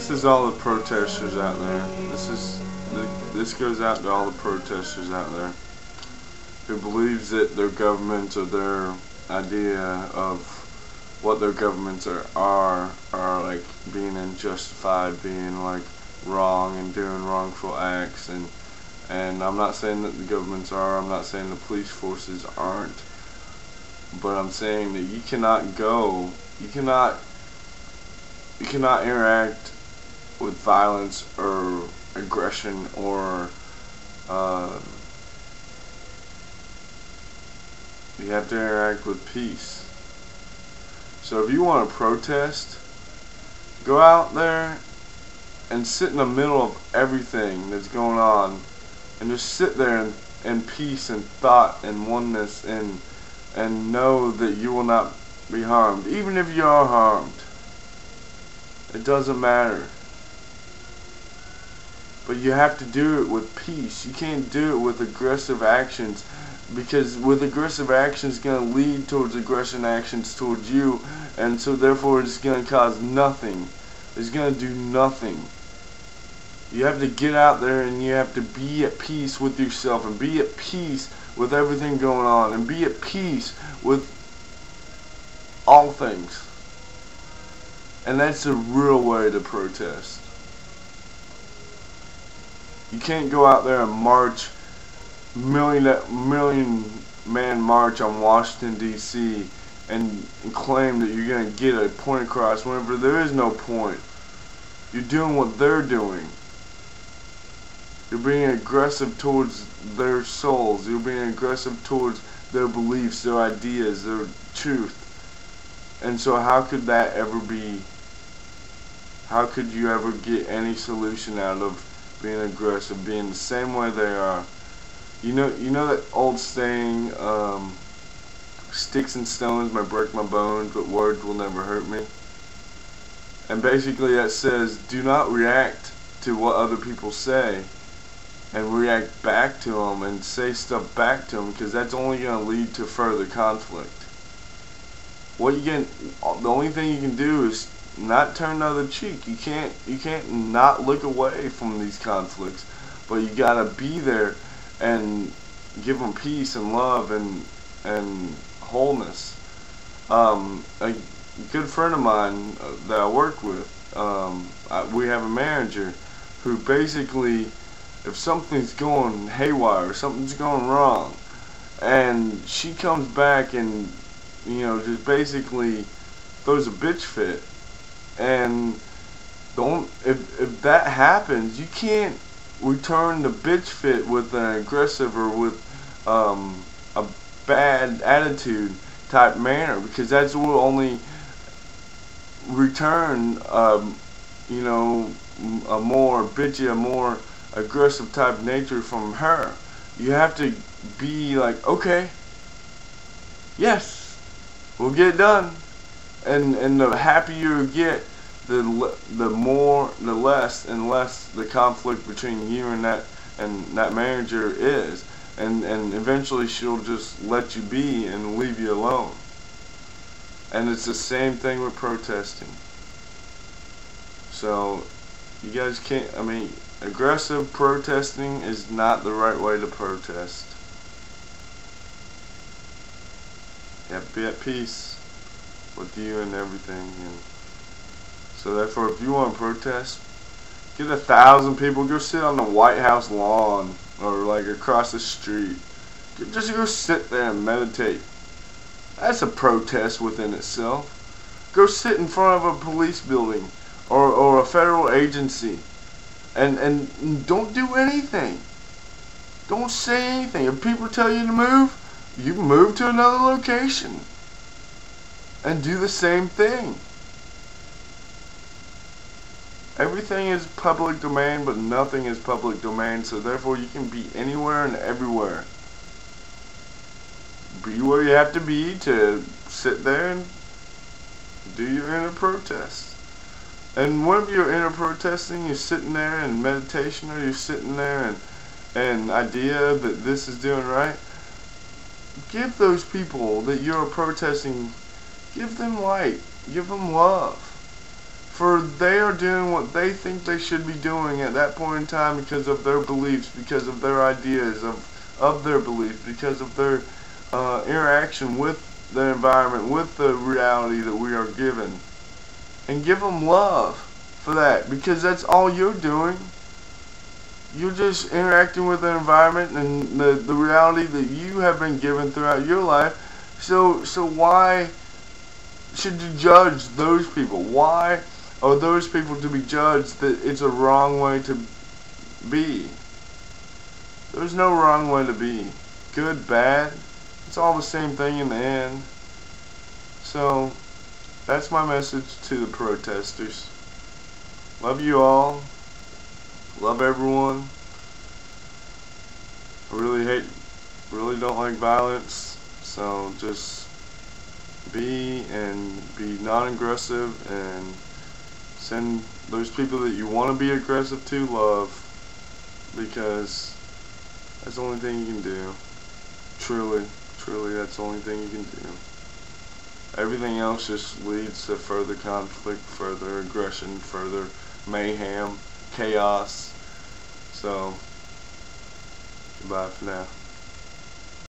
this is all the protesters out there. This goes out to all the protesters out there who believes that their government or their idea of what their governments are like being unjustified, being like wrong and doing wrongful acts, and I'm not saying that the governments are, I'm not saying the police forces aren't, but I'm saying that you cannot interact with violence or aggression or you have to interact with peace. So if you want to protest, go out there and sit in the middle of everything that's going on and just sit there in peace and thought and oneness and know that you will not be harmed. Even if you are harmed, it doesn't matter. But you have to do it with peace. You can't do it with aggressive actions, because with aggressive actions it's going to lead towards aggression actions towards you, and so therefore it's going to cause nothing. It's going to do nothing. You have to get out there and you have to be at peace with yourself and be at peace with everything going on and be at peace with all things. And that's the real way to protest. You can't go out there and march, million man march on Washington D.C. and claim that you're going to get a point across whenever there is no point. You're doing what they're doing. You're being aggressive towards their souls. You're being aggressive towards their beliefs, their ideas, their truth. And so how could that ever be? How could you ever get any solution out of being aggressive, being the same way they are? You know that old saying, sticks and stones may break my bones, but words will never hurt me. And basically that says, do not react to what other people say and react back to them and say stuff back to them, because that's only going to lead to further conflict. The only thing you can do is not turn the other cheek. You can't not look away from these conflicts, but you gotta be there and give them peace and love and wholeness. A good friend of mine that I work with, we have a manager who basically, if something's going haywire, something's going wrong, and she comes back and just basically throws a bitch fit, and if that happens, you can't return the bitch fit with an aggressive or with a bad attitude type manner, because that's what will only return a more bitchy, a more aggressive type nature from her. You have to be like, okay, yes, we'll get it done. And the happier you get, the less and less the conflict between you and that manager is, and eventually she'll just let you be and leave you alone. And it's the same thing with protesting. So you guys can't, aggressive protesting is not the right way to protest. You have to be at peace with you and everything. And so therefore, if you want to protest, get 1,000 people, go sit on the White House lawn or like across the street. Just go sit there and meditate. That's a protest within itself. Go sit in front of a police building or a federal agency and don't do anything. Don't say anything. If people tell you to move, you move to another location and do the same thing. Everything is public domain, but nothing is public domain, so therefore you can be anywhere and everywhere. Be where you have to be to sit there and do your inner protest. And when you're inner protesting, you're sitting there in meditation, or you're sitting there and idea that this is doing right, give those people that you're protesting, give them light, give them love. For they are doing what they think they should be doing at that point in time because of their beliefs, because of their ideas of their beliefs, because of their interaction with the environment, with the reality that we are given. And give them love for that, because that's all you're doing. You're just interacting with the environment and the reality that you have been given throughout your life. So why should you judge those people? Why are those people to be judged that it's a wrong way to be? There's no wrong way to be. Good, bad, it's all the same thing in the end. So that's my message to the protesters. Love you all. Love everyone. I really don't like violence. So just be non-aggressive and send those people that you want to be aggressive to love, because that's the only thing you can do. Truly, that's the only thing you can do. Everything else just leads to further conflict, further aggression, further mayhem, chaos. So, goodbye for now.